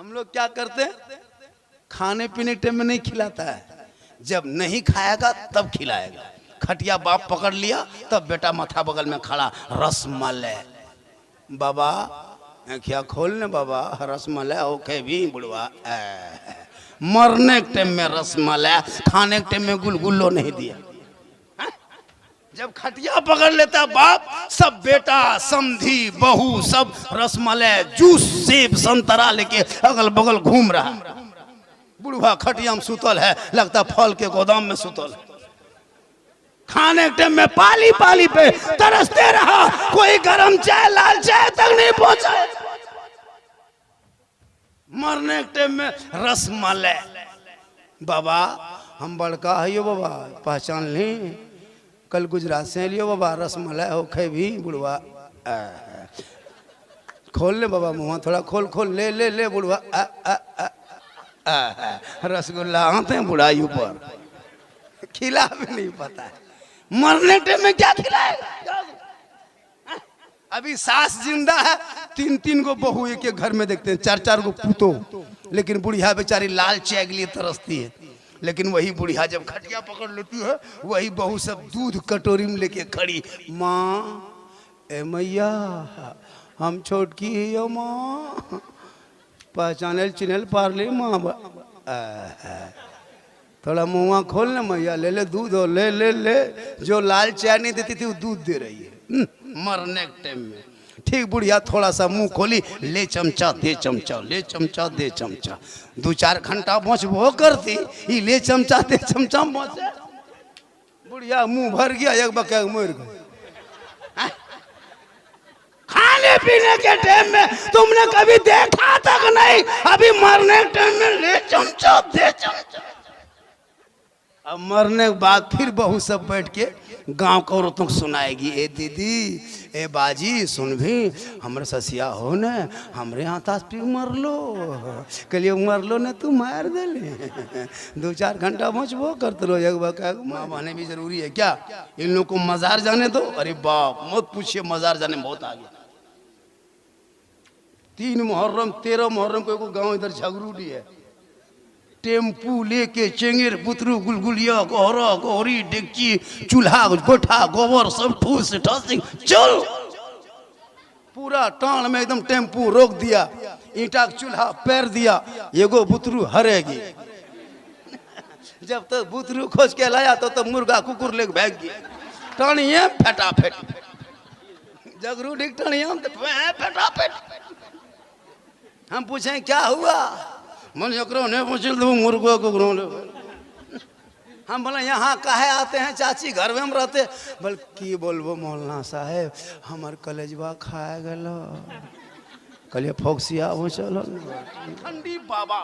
हम लोग क्या करते हैं, खाने पीने टाइम में नहीं खिलाता है, जब नहीं खाएगा तब खिलाएगा। खटिया बाप पकड़ लिया तब बेटा माथा बगल में खड़ा, रसमलाई बाबा क्या खोलने बाबा, रसमलाई ओके भी बुढ़वा। मरने के टाइम में रसमलाई, खाने के टाइम में गुलगुल्लो नहीं दिया। जब खटिया पकड़ लेता बाप, सब बेटा समधी बहू सब रसमलाई जूस सेब संतरा लेके अगल बगल घूम रहा। बुढ़वा खटिया में सुतल है, लगता फल के गोदाम में सुतल है। खाने के टाइम में पाली पाली पे तरसते रहा, कोई गरम चाय लाल चाय तक नहीं पहुंचा। मरने के टाइम में रसमलाई बाबा हम बड़का है यो बाबा, पहचान ली कल गुजरात से लियो बाबा, रसमलाई हो खे भी बुढ़वा। खोल ले बाबा मुँह थोड़ा खोल खोल, ले ले ले बुढ़वा। रसगुल्ला आते हैं बुढ़ाई ऊपर, खिला भी नहीं पता है। मरने टाइम में क्या खिलाएगा। अभी सास जिंदा है, तीन तीन को बहू एक एक घर में देखते हैं, चार चार को पूतो, लेकिन बुढ़िया बेचारी लाल चाय के लिए तरसती है। लेकिन वही बुढ़िया जब खटिया पकड़ लेती है, वही बहू सब दूध कटोरी में लेके खड़ी, माँ ए मैया हम छोटकी यो माँ, पहचानल चिन्हल पार ले माँ। थोड़ा मुँह खोल ना मैया, ले ले दूध हो, ले ले ले। जो लाल चाय नहीं देती थी वो दूध दे रही है। मरने के टाइम में ठीक बुढ़िया थोड़ा सा मुंह खोली, ले चमचा दे चमचा, ले चमचा दे चमचा। 2-4 घंटा वो करती, ये ले चमचा दे चमचा पहुंचे। बुढ़िया मुंह भर गया, एक बके मर गई। खाने पीने के टाइम में तुमने कभी देखा तक नहीं, अभी मरने के टाइम में ले चमचा दे चमचा। अब मरने के बाद फिर बहू सब बैठ के गांव को औरतों को सुनाएगी, ए दीदी ए बाजी सुन भी, हमरे ससिया हो न हमरे यहाँ तास पी मर लो, कलिए मर लो न तू मार दे ले। 2-4 घंटा वो करते लो। एक बार माँ बहने भी जरूरी है क्या, इन लोग को मजार जाने दो। अरे बाप मत पूछिए, मजार जाने बहुत आगे। 3 मुहर्रम 13 मुहर्रम को गाँव इधर झगरूडी है, टेम्पू लेके चेंगेर बुतरू गुलगुलिया गोहरा गोहरी डेगची चूल्हा गोठा गोबर सब ठूस ठसी चल। पूरा टाण में एकदम टेम्पू रोक दिया, ईंटा का चूल्हा पैर दिया, एगो बुतरू हरेगी। जब तक तो बुतरू खोज के लाया तो मुर्गा कुकुर लेके भाग गया। टाणिए फटाफट जगरू डिग टाणिए फटाफट। हम पूछें क्या हुआ, मन ने पूछल तो मुर्गो को हम बोले यहाँ काहे आते हैं चाची, घर में हम रहते। बोल की बोलबो मौलाना साहेब हमार कलेजवा खाए गलो, कलिए फोक्सिया वो चलो ठंडी बाबा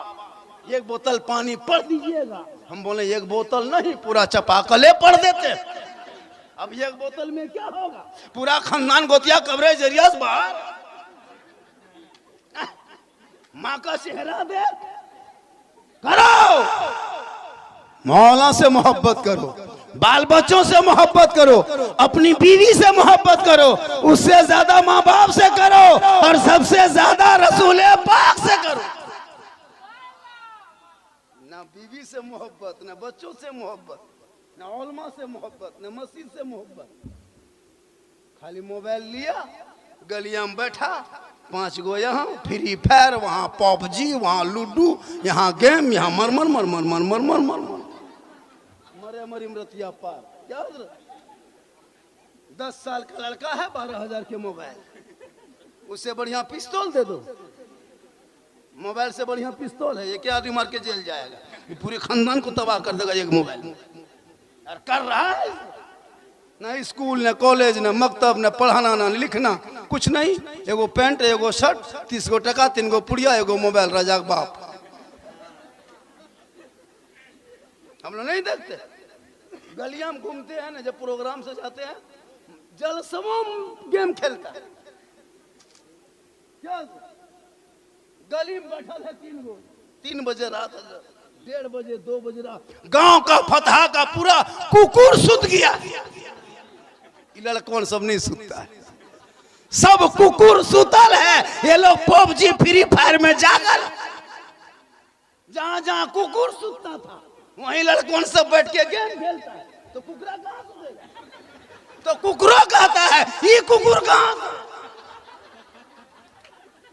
1 बोतल पानी पड़ दीजिएगा। हम बोले 1 बोतल नहीं, पूरा चपाकले पड़ देते। अब 1 बोतल में क्या होगा, पूरा खानदान गोतिया कवरेज जरिया बाहर। माँ का चेहरा देख करो, मौला से मोहब्बत करो, बाल बच्चों से मोहब्बत करो, अपनी बीवी से मोहब्बत करो, उससे ज्यादा माँ बाप से करो, और सबसे ज्यादा रसूल पाक से करो। ना बीवी से मोहब्बत, ना बच्चों से मोहब्बत, ना उलमा से मोहब्बत, ना मस्जिद से मोहब्बत। खाली मोबाइल लिया, गलिया में बैठा, 5 गो यहाँ फ्री फायर, वहाँ पबजी, वहाँ लूडो, यहाँ गेम, यहाँ मरमर मरमर मरमर मरमर मरे मरी मरतिया पार। क्या 10 साल का लड़का है, 12,000 के मोबाइल, उससे बढ़िया पिस्तौल दे दो। मोबाइल से बढ़िया पिस्तौल है, ये क्या आदमी मार के जेल जाएगा, ये पूरे खानदान को तबाह कर देगा एक मोबाइल। और कर रहा है ना, स्कूल न कॉलेज न मकतब न पढ़ाना न लिखना कुछ नहीं, एगो पैंट एगो शर्ट, 30 गो टका, 3 गो पुड़िया, एगो मोबाइल, राजा के बाप। हम लोग नहीं देखते, गलियां में घूमते हैं ना, जब प्रोग्राम से जाते हैं जलसमों गेम खेलता है। क्या गली में बैठा है 3 गो, 3 बजे रात, 1:30 बजे 2 बजे रात, गांव का फतहा का पूरा कुकुर सुत गया। लड़कन सब नहीं सुतता है, सब कुकुर सुतल है, ये लोग पबजी फ्री फायर में जागल। जहाँ जहाँ कुकुर सुतता था वहीं लड़कों सब बैठ के गेम खेलता है। तो कुकुरा कहाँ सुतेगा? तो कुकुरो कहता है ये कुकुर कहाँ से?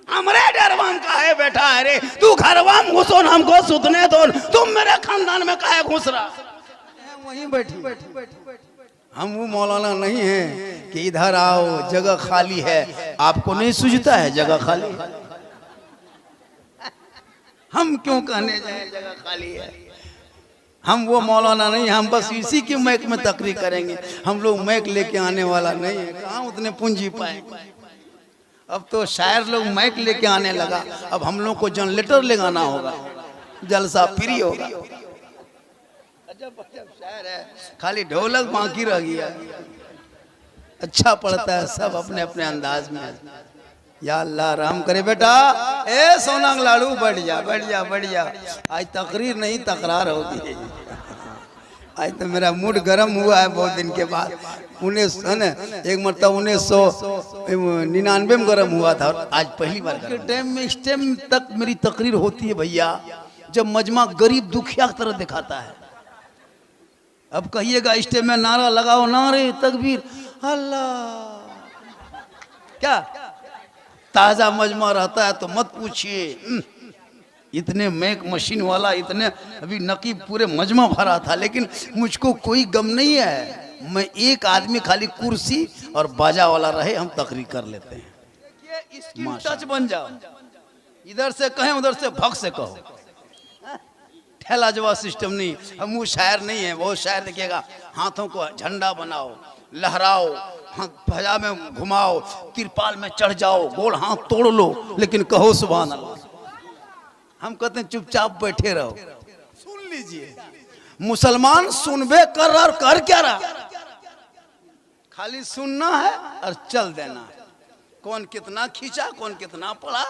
हमरे डरवाम का है बैठा है रे, तू घरवाम घुसो न हमको सुतने दो, तुम मेरे खानदान में काहे घुस रहा? वहीं बैठी। हम वो मौलाना नहीं है कि इधर आओ जगह खाली है, आपको नहीं सूझता है जगह खाली है? हम क्यों कहने जाए जगह खाली है? हम वो मौलाना नहीं, हम बस इसी की मैक में तकरीर करेंगे। हम लोग मैक लेके आने वाला नहीं है, कहाँ उतने पूंजी पाएंगे। अब तो शायर लोग मैक लेके आने लगा, अब हम लोग को जनरेटर लगाना होगा, जलसा फ्री होगा। अजब शायर है, खाली ढोलक बाकी रह गया। अच्छा पढ़ता है सब अपने अपने अंदाज में। या अल्लाह रहम करे बेटा। ए सोनांग लाड़ू बैठ जा। आज तकरीर नहीं तकरार होगी। आज तो मेरा मूड गर्म हुआ है बहुत दिन के बाद। 19 मरतबा 1999 में गर्म हुआ था, आज पहली बार के टाइम में इस टाइम तक मेरी तकरीर होती है भैया जब मजमा गरीब दुखिया की तरह दिखाता है। अब कहिएगा इस टाइम में नारा लगाओ, नारे तकबीर अल्लाह, क्या ताजा मजमा रहता है तो मत पूछिए। इतने मैक मशीन वाला, इतने अभी नकीब पूरे मजमा भरा था, लेकिन मुझको कोई गम नहीं है। मैं एक आदमी खाली कुर्सी और बाजा वाला रहे, हम तकरीर कर लेते हैं। देखिए इसकी टच बन जाओ, इधर से कहें उधर से भग से कहो, ठेला जवाब सिस्टम नहीं। हम वो शायर नहीं है। वो शायर देखिएगा हाथों को झंडा बनाओ, लहराओ, भजा में घुमाओ, तिरपाल में चढ़ जाओ, गोल हाथ तोड़ लो, लेकिन कहो सुभान अल्लाह। हम कहते हैं चुपचाप बैठे रहो, सुन लीजिए। मुसलमान सुनबे कर और कर क्या रहा? खाली सुनना है और चल देना है। कौन कितना खींचा, कौन कितना पढ़ा,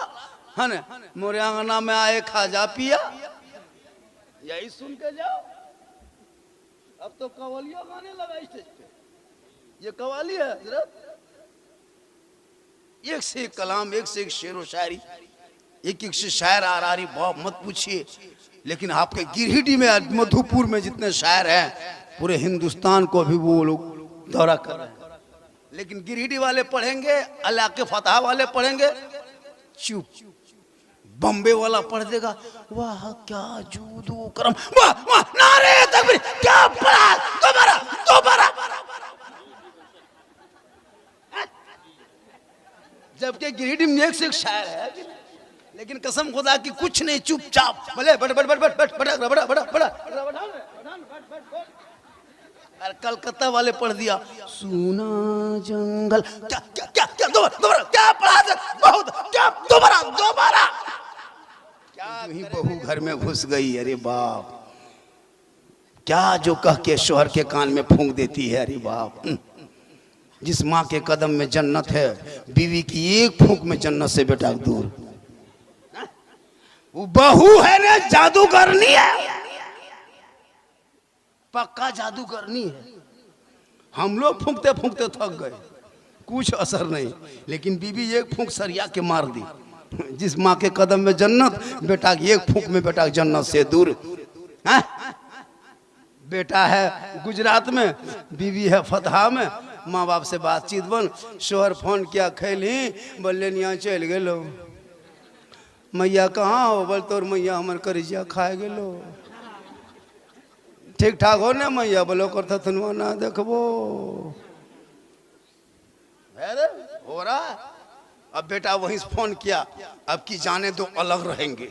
है ना? मोरे आंगना में आए खाजा पिया, यही सुन के जाओ। अब तो कवालियां गाने लगा स्टेज पे। ये कवाली है हजरत, एक से एक कलाम, एक से एक शेर व शायरी, एक एक से शायर आ रही बाप मत पूछिए। लेकिन आपके गिरिडीह में, मधुपुर में जितने शायर हैं पूरे हिंदुस्तान को भी वो लोग दौरा कर रहे हैं। लेकिन गिरिडीह वाले पढ़ेंगे, अल्लाह के फतह वाले पढ़ेंगे चुप, बम्बे वाला पढ़ देगा वाह क्या जूदो करम, वाह वाह नारे तकबीर, क्या पढ़ा दोबारा। जबकि गिरिडीह में एक से एक शायर है, लेकिन कसम खुदा की कुछ नहीं, चुपचाप भले और कलकत्ता वाले पढ़ दिया सुना जंगल, क्या दोबारा क्या पढ़ा दे, बहुत क्या दोबारा क्या ही बहू घर में घुस गई। अरे बाप, क्या जो कह के शोहर के कान में फूंक देती है। अरे बाप, जिस माँ के कदम में जन्नत है, बीवी की एक फूंक में जन्नत से बेटा दूर। वो बहू है ना जादूगरनी है, पक्का जादूगरनी है। हम लोग फूंकते फूंकते थक गए, कुछ असर नहीं, लेकिन बीवी एक फूंक सरिया के मार दी। जिस माँ के कदम में जन्नत, बेटा की एक फूंक में बेटा जन्नत से दूर। है? बेटा है गुजरात में, बीवी है फतहा में, माँ बाप से बातचीत बन, शोहर फोन किया खैली, बोले यहाँ चल गेलो, मैया कहाँ हो? बोल तोर मैया हमर करिजिया खाए गेलो। ठीक ठाक हो ना मैया? बोलो करता थनवा ना देखबो हो रहा। अब बेटा वहीं से फोन किया, अब की जाने दो अलग रहेंगे।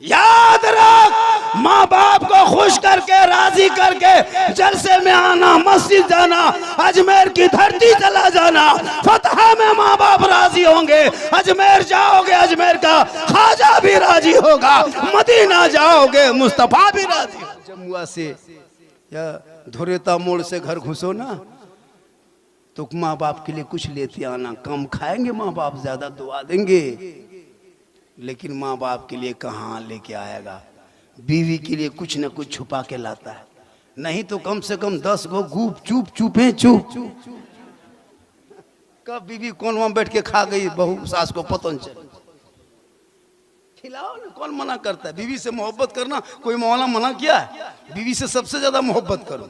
याद रख, माँ बाप को खुश करके राजी करके जलसे में आना, मस्जिद जाना, अजमेर की धरती चला जाना। फतह में माँ बाप राजी होंगे, अजमेर जाओगे अजमेर का ख्वाजा भी राजी होगा, मदीना जाओगे मुस्तफा भी राजी। जमुआ से या धुरेता मोड़ से घर घुसो ना, तो माँ बाप के लिए कुछ लेते आना। कम खाएंगे माँ बाप, ज्यादा दुआ देंगे, लेकिन माँ बाप के लिए कहाँ लेके आएगा। बीवी के लिए कुछ न कुछ छुपा के लाता है, नहीं तो कम से कम 10 गो गुप चुप। कब बीवी कौन वहां बैठ के खा गई, बहू सास को पता नहीं चले। खिलाओ ना, कौन मना करता है? बीवी से मोहब्बत करना कोई मौला मना किया है? बीवी से सबसे ज्यादा मोहब्बत करो।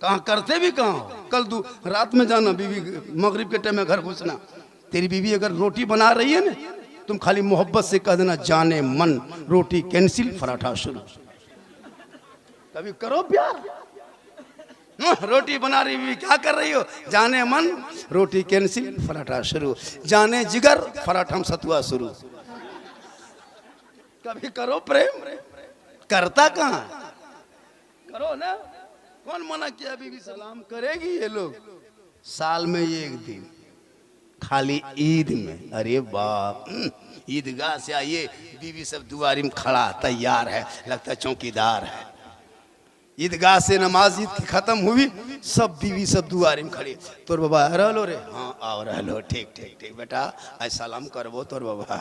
कहाँ करते भी कहाँ हो? कल तू रात में जाना, बीवी मगरिब के टाइम में घर घुसना, तेरी बीवी अगर रोटी बना रही है ना, तुम खाली मोहब्बत से कह देना जाने मन रोटी कैंसिल पराठा शुरू। कभी करो प्यार। रोटी बना रही बीवी, क्या कर रही हो? जाने मन रोटी कैंसिल पराठा शुरू, जाने जिगर पराठा सतुआ शुरू। कभी करो प्रेम। करता कहाँ? करो ना, कौन मना किया? बीवी सलाम करेगी ये लोग साल में एक दिन, खाली ईद में। अरे बाप, ईदगाह से आइए, बीवी सब दुआरी में खड़ा तैयार है, लगता है चौकीदार है। ईदगाह से नमाज ईद की खत्म हुई, सब बीवी सब दुआरी में खड़ी। तोर बाबा रहलो रे? हाँ आओ रहलो, ठीक ठीक ठीक बेटा, आज सलाम करबो तोर बाबा,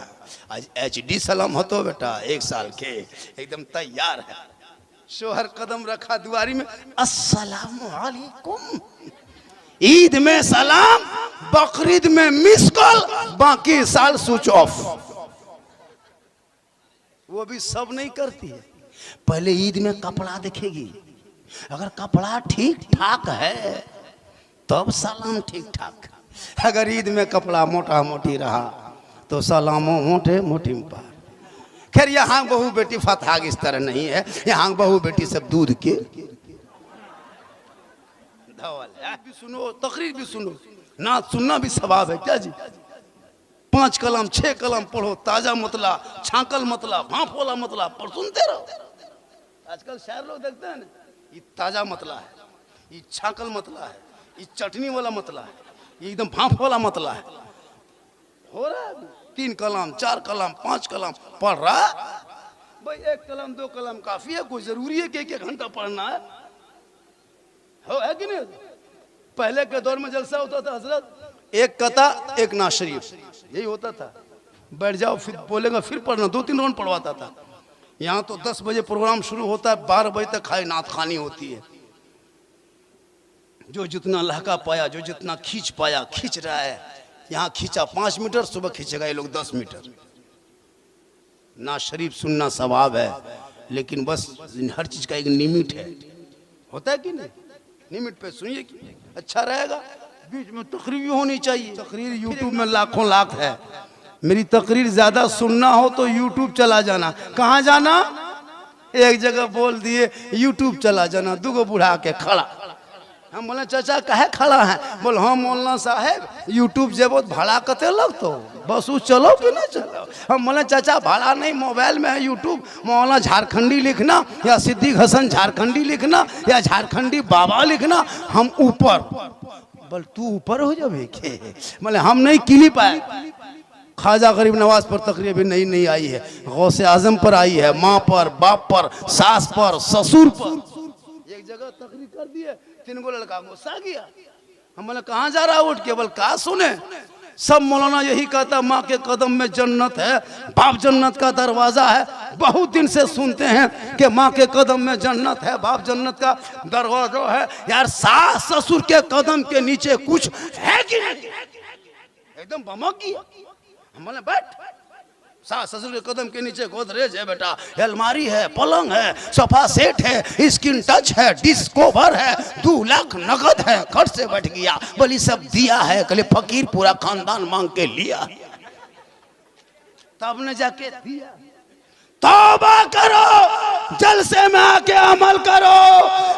आज HD सलाम होतो बेटा, 1 साल के, एकदम तैयार है। शोहर कदम रखा दुआरी में, अस्सलामु अलैकुम। ईद में सलाम, बकरीद में मिस कॉल, बाकी साल स्विच ऑफ। वो भी सब नहीं करती है। पहले ईद में कपड़ा देखेगी, अगर कपड़ा ठीक ठाक है तब सलाम ठीक ठाक। अगर ईद में कपड़ा मोटा मोटी रहा तो सलामो मोटे मोटी में पार। खैर यहाँ बहू बेटी फतहाग इस तरह नहीं है, यहाँ बहू बेटी सब दूध के धवल है। भी सुनो, तकरीर भी सुनो, नात सुनना भी सवाब है क्या जी? 5 कलम 6 कलम पढ़ो, ताजा मतला, छाकल मतला, भाप वाला मतला पर सुनते रहो। आजकल शायर लोग देखते हैं ना, ये ताजा मतला है, ये छाकल मतला है, ये चटनी वाला मतला है, ये एकदम भाप वाला मतला है। हो रहा है 3 कलम 4 कलम 5 कलम पढ़ रहा भाई। 1 कलम 2 कलम काफी है, कोई जरूरी है कि 1 घंटा पढ़ना है? हो है कि नहीं? पहले के दौर में जलसा होता था हजरत, 1 कता 1 ना शरीफ, यही होता था। बैठ जाओ, फिर बोलेगा फिर पढ़ना, 2-3 राउंड पढ़वाता था। यहाँ तो 10 बजे प्रोग्राम शुरू होता है, 12 बजे तक खाली नात खानी होती है। जो जितना लहका पाया, जो जितना खींच पाया खींच रहा है। यहाँ खींचा 5 मीटर, सुबह खींचेगा ये लोग 10 मीटर। ना शरीफ सुनना सवाब है, लेकिन बस हर चीज का एक लिमिट है। होता है कि नहीं? लिमिट पे सुनिए कि अच्छा रहेगा। बीच में तकरीर भी होनी चाहिए। तकरीर यूट्यूब में लाखों लाख है। मेरी तकरीर ज्यादा सुनना हो तो यूट्यूब चला जाना। कहाँ जाना? एक जगह बोल दिए यूट्यूब चला जाना। 2 बूढ़ा के खड़ा, हम बोले चाचा काहे खड़ा है? बोल हाँ मौलाना साहेब यूट्यूब जेबो भाड़ा कते लगतो, बस वो चलो कि ना चलो। हम बोले चाचा भाड़ा नहीं, मोबाइल में है यूट्यूब, मौलाना झारखंडी लिखना या सिद्दीक हसन झारखंडी लिखना या झारखंडी बाबा लिखना, हम ऊपर। बोल तू ऊपर हो जावे के? बोले हम नहीं क्लिप आए। ख्वाजा गरीब नवाज पर तकरीर भी नहीं आई है, गौसे आजम पर आई है, माँ पर, बाप पर, सास पर, ससुर पर। एक जगह तकरीर कर दिए, 3 लड़का गुस्सा गया। हम बोले कहाँ जा रहा उठ के? बोल कहा सुने, सब मौलाना यही कहता माँ के कदम में जन्नत है, बाप जन्नत का दरवाजा है। बहुत दिन से सुनते हैं कि माँ के कदम में जन्नत है, बाप जन्नत का दरवाजा है। यार सास ससुर के कदम के नीचे कुछ है कि नहीं? एकदम बमक गया। हम बोले बैठ, सास ससुर के कदम के नीचे गोदरेज है बेटा, अलमारी है, पलंग है, सोफा सेट है, स्किन टच है, डिस्कवर है, 2 लाख नगद है। घर से बैठ गया, बोली सब दिया है। कल फकीर पूरा खानदान मांग के लिया, तब ने जाके दिया। तौबा करो, जलसे में आके अमल करो,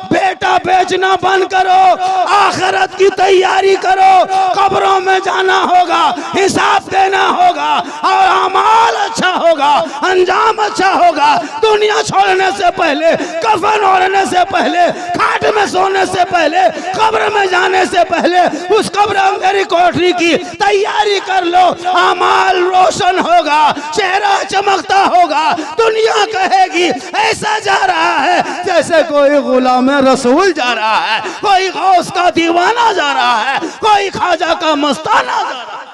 बेटा बेचना बंद करो, आखिरत की तैयारी करो। कब्रों में जाना होगा, हिसाब देना होगा, और अमाल अच्छा होगा, अंजाम अच्छा होगा। दुनिया छोड़ने से पहले, कफन ओढ़ने से पहले, खाट में सोने से पहले, कब्र में जाने से पहले उस कब्र अंधेरी कोठरी की तैयारी कर लो। अमाल रोशन होगा, चेहरा चमकता होगा। दुनिया कहेगी ऐसा जा रहा है जैसे कोई गुलाम रसूल जा रहा है, कोई गौस का दीवाना जा रहा है, कोई ख्वाजा का मस्ताना जा रहा है।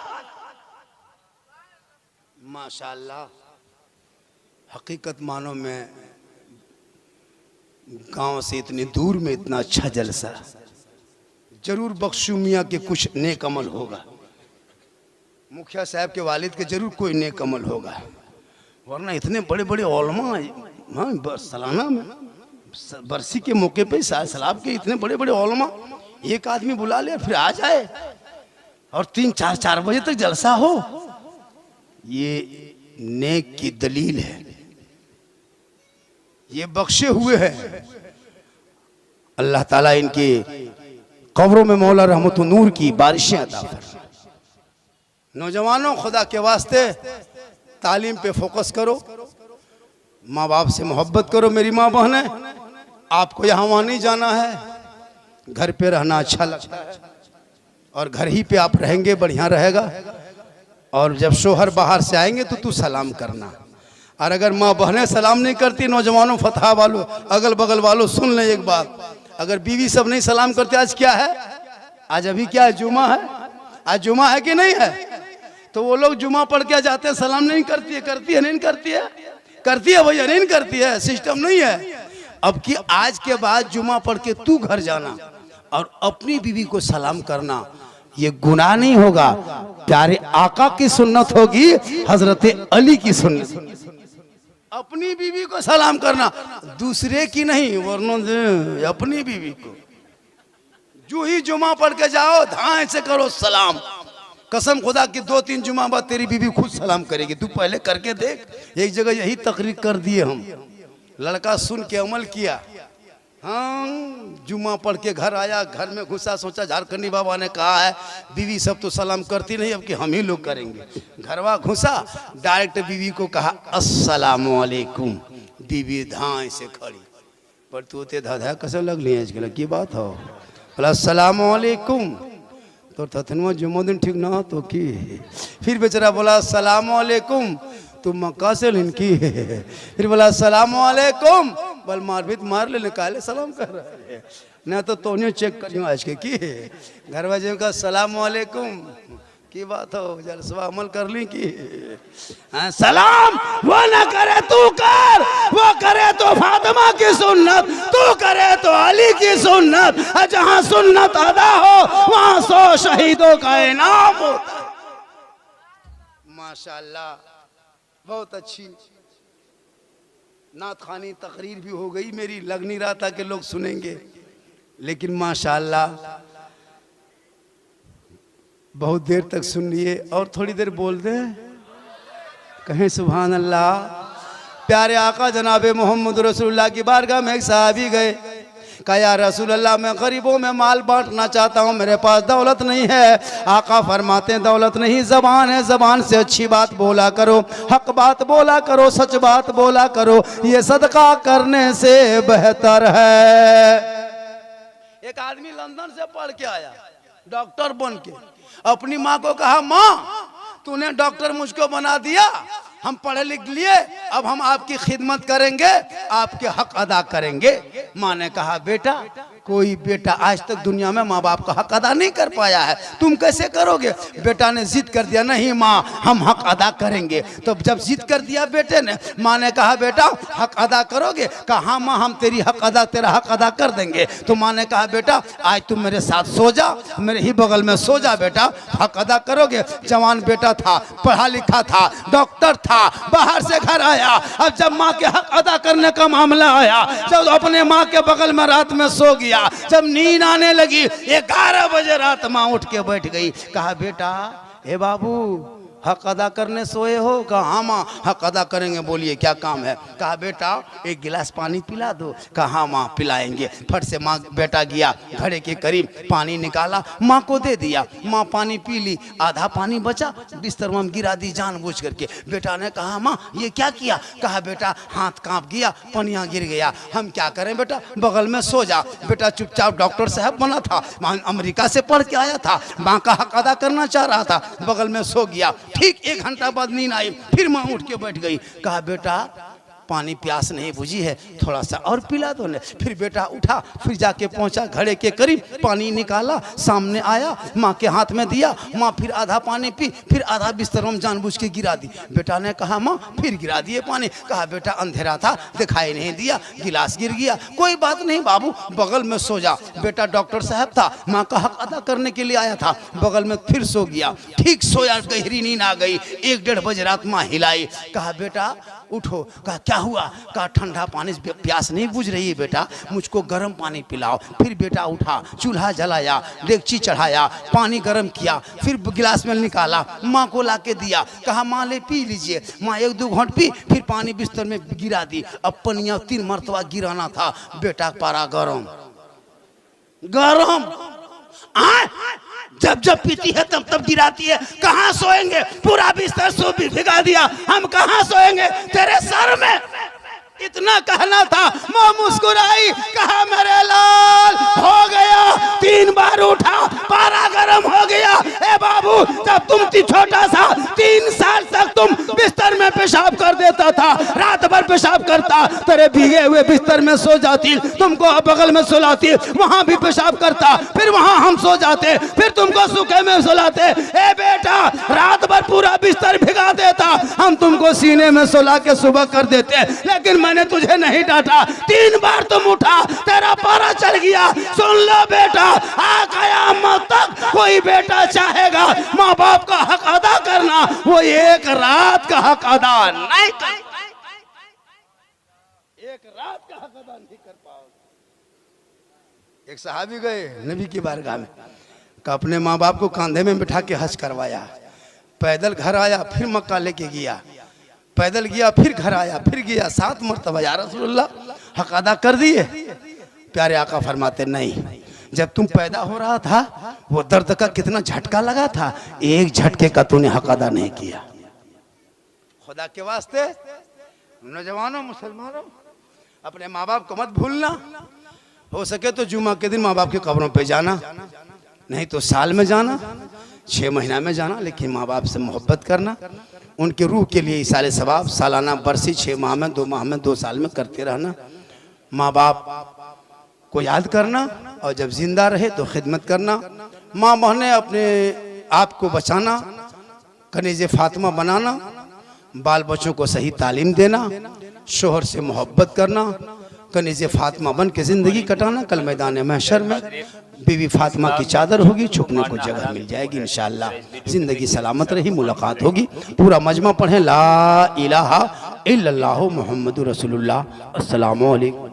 माशाअल्लाह, हकीकत मानो में गांव से इतनी दूर में इतना अच्छा जलसा। जरूर बख्शू मियाँ के कुछ नेक अमल होगा, मुखिया साहब के वालिद के जरूर कोई नेक अमल होगा। वरना इतने बड़े बड़े ओलमा, हाँ, सालाना में बरसी के मौके पे सलाब के इतने बड़े बड़े ओलमा, एक आदमी बुला ले फिर आ जाए और 3-4 बजे तक जलसा हो, ये नेक की दलील है, ये बख्शे हुए हैं। अल्लाह ताला इनके कब्रों में मौला रहमत नूर की बारिशें अता फरमाए। नौजवानों, खुदा के वास्ते तालीम पे फोकस करो, माँ बाप से मोहब्बत करो। मेरी माँ बहनें, आपको यहाँ वहाँ नहीं जाना है, घर पे रहना अच्छा लगता है और घर ही पे आप रहेंगे बढ़िया रहेगा। और जब शोहर बाहर से आएंगे तो तू सलाम करना, और अगर माँ बहनें सलाम नहीं करती, नौजवानों, फतहा वालों, अगल बगल वालों, सुन लें एक बात, अगर बीवी सब नहीं सलाम करते, आज क्या है, आज अभी क्या है, जुमा है, आज जुमा है कि नहीं है, तो वो लोग जुमा पढ़ के जाते हैं, सलाम नहीं करती है, करती है नहीं करती है, करती है भैया, नहीं करती है, सिस्टम नहीं है। अब कि आज के बाद जुमा पढ़ के तू घर जाना और अपनी बीवी को सलाम करना, ये गुनाह नहीं होगा, प्यारे आका की सुन्नत होगी, हजरत अली की सुन्नत। अपनी बीवी को सलाम करना, दूसरे की नहीं, वरना अपनी बीवी को जो ही जुमा पढ़ के जाओ, धाए से करो सलाम। कसम खुदा की 2-3 जुमा बाद तेरी बीवी खुद सलाम करेगी, तू पहले करके देख। एक जगह यही तकरीर कर दिए हम, लड़का सुन के अमल किया, हाँ, जुमा पढ़ के घर आया, घर में घुसा, सोचा झारखंडी बाबा ने कहा है बीवी सब तो सलाम करती नहीं, अब कि हम ही लोग करेंगे। घरवा घुसा, डायरेक्ट बीवी को कहा अस्सलामु अलैकुम, बीवी धाए से खड़ी, पर तू ते धाधा कैसे लगली है, इसके की बात हो, बोला अस्सलामु अलैकुम, तो थथनवा जुम्मा दिन ठीक ना तो की, फिर बेचारा बोला अस्सलामु अलैकुम, तुम मक्का से लिनकी है, फिर बोला अस्सलामु अलैकुम, बल मारपीट मार ले, निकाले सलाम कर रहा है ना, तो तोने चेक करियो आज के की घर वाले का अस्सलामु अलैकुम की बात हो, जलसा अमल कर ली की, हाँ, सलाम वो ना करे तू कर, वो करे तो फातिमा की सुन्नत, तू करे तो अली की सुन्नत, जहाँ सुन्नत अदा हो वहाँ 100 शहीदों का इनाम होता। माशाअल्लाह, बहुत अच्छी नात खानी तकरीर भी हो गई मेरी, लग नहीं रहा था कि लोग सुनेंगे, लेकिन माशाअल्लाह बहुत देर तक सुन लिए, और थोड़ी देर बोल दे, कहें सुभान अल्लाह। प्यारे आका जनाब मोहम्मद रसूलुल्लाह की बारगाह में एक साहबी गए, कहा या रसूल अल्लाह, मैं गरीबों में माल बांटना चाहता हूँ, मेरे पास दौलत नहीं है। आका फरमाते हैं दौलत नहीं ज़बान है, ज़बान से अच्छी बात बोला करो, हक बात बोला करो, सच बात बोला करो, ये सदका करने से बेहतर है। एक आदमी लंदन से पढ़ के आया, डॉक्टर बन के, अपनी माँ को कहा, माँ तूने डॉक्टर मुझको बना दिया, हम पढ़े लिख लिए, अब हम आपकी खिदमत करेंगे, आपके हक अदा करेंगे। माँ ने कहा, बेटा कोई बेटा आज तक दुनिया में माँ बाप का हक अदा नहीं कर पाया है, तुम कैसे करोगे? बेटा ने जिद कर दिया, नहीं माँ हम हक अदा करेंगे। तो जब जिद कर दिया बेटे ने, माँ ने कहा बेटा हक अदा करोगे? कहा हाँ माँ हम तेरा हक अदा कर देंगे। तो माँ ने कहा बेटा आज तुम मेरे साथ सो जा, मेरे ही बगल में सो जा बेटा, हक अदा करोगे। जवान बेटा था, पढ़ा लिखा था, डॉक्टर था, बाहर से घर आया। अब जब माँ के हक अदा करने का मामला आया, जब अपने माँ के बगल में रात में सो गया, जब नींद आने लगी 11 बजे रात माँ उठ के बैठ गई। कहा बेटा ए बाबू हक अदा करने सोए हो? कहा हाँ माँ हक अदा करेंगे, बोलिए क्या काम है? कहा बेटा एक गिलास पानी पिला दो। कहा हाँ माँ पिलाएंगे। फट से माँ बेटा गया घड़े के करीब, पानी निकाला, माँ को दे दिया। माँ पानी पी ली, आधा पानी बचा, बिस्तर में गिरा दी जानबूझ करके। बेटा ने कहा माँ ये क्या किया? कहा बेटा हाथ कांप गया, पनिया गिर गया, हम क्या करें बेटा, बगल में सो जा। बेटा चुपचाप डॉक्टर साहब बना था, अमेरिका से पढ़ के आया था, माँ का हक अदा करना चाह रहा था, बगल में सो गया। ठीक 1 घंटा बाद नींद आई, फिर माँ उठ के बैठ गई। कहा बेटा पानी प्यास नहीं बुझी है, थोड़ा सा और पिला दो। फिर बेटा उठा, फिर जाके पहुंचा घड़े के करीब, पानी निकाला, सामने आया, माँ के हाथ में दिया। माँ फिर आधा पानी पी, फिर आधा बिस्तर में जानबूझ के गिरा दी। बेटा ने कहा माँ फिर गिरा दिए पानी। कहा बेटा अंधेरा था, दिखाई नहीं दिया, गिलास गिर गया, कोई बात नहीं बाबू, बगल में सो जा। बेटा डॉक्टर साहब था, माँ का हक अदा करने के लिए आया था, बगल में फिर सो गया। ठीक सोया, गहरी नींद आ गई। 1-1.5 बजे रात माँ हिलाई। कहा बेटा उठो। कहा क्या हुआ? कहा ठंडा पानी से प्यास नहीं बुझ रही है बेटा, मुझको गर्म पानी पिलाओ। फिर बेटा उठा, चूल्हा जलाया, डेगची चढ़ाया, पानी गर्म किया, फिर गिलास में निकाला, माँ को ला के दिया। कहा माँ ले पी लीजिए। माँ 1-2 घोंट पी, फिर पानी बिस्तर में गिरा दी। अब पनिया 3 मरतबा गिराना था। बेटा पारा गरम गरम, जब जब पीती है तब तब गिराती है। कहाँ सोएंगे? पूरा बिस्तर सो भिगा दिया, हम कहाँ सोएंगे? तेरे सर में इतना कहना था। माँ मुस्कुराई, कहा मेरे लाल हो गया। 3 बार उठा, पारा गरम हो गया। ए बाबू, जब तुम छोटा सा 3 साल तक तुम बिस्तर में पेशाब कर देता था, रात भर पेशाब करता, तेरे भीगे हुए बिस्तर में सो जाती, तुमको बगल में सुलाती, वहां भी पेशाब करता, फिर वहां हम सो जाते, फिर तुमको सूखे में सुलाते। ए बेटा, रात भर पूरा बिस्तर भिगा देता, हम तुमको सीने में सुला के सुबह कर देते, लेकिन मैंने तुझे नहीं डांटा। 3 बार तुम उठा, तेरा पारा चल गया। सुन लो बेटा, आ कयामत तक कोई बेटा चाहेगा माँ बाप का हक अदा करना, वो एक रात का हक अदा नहीं कर, एक रात का हक अदा नहीं कर पाओगे। एक सहाबी गए नबी की बारगाह में, का अपने माँ बाप को कांधे में बिठा के हज करवाया, पैदल घर आया, फिर मक्का लेके गया, पैदल गया, फिर घर आया, फिर गया, 7 मरतबा या रसूलुल्लाह हक अदा कर दिए। प्यारे आका फरमाते नहीं, जब तुम पैदा हो रहा था वो दर्द का कितना झटका लगा था, एक झटके का तूने हक अदा नहीं किया। खुदा के वास्ते नौजवानों, मुसलमानों, अपने माँ बाप को मत भूलना। हो सके तो जुमा के दिन माँ बाप की कब्रों पे जाना, नहीं तो साल में जाना, 6 महीना में जाना, लेकिन माँ बाप से मोहब्बत करना, उनके रूह के लिए इसाले सवाब सालाना बरसी 6 माह में, 2 माह में, 2 साल में करते रहना। माँ बाप को याद करना, और जब जिंदा रहे तो खिदमत करना। माँ बहने अपने आप को बचाना, कनीज़े फातिमा बनाना, बाल बच्चों को सही तालीम देना, शोहर से मोहब्बत करना, कनीज़े फातिमा बन के ज़िंदगी कटाना। कल मैदान महशर में बीवी फातिमा की चादर होगी, छुपने को जगह मिल जाएगी इंशाअल्लाह। ज़िंदगी सलामत रही, मुलाकात होगी। पूरा मजमा पढ़ें ला इलाहा इल्लल्लाहु मुहम्मदुर रसूलुल्लाह। अस्सलामु अलैकुम।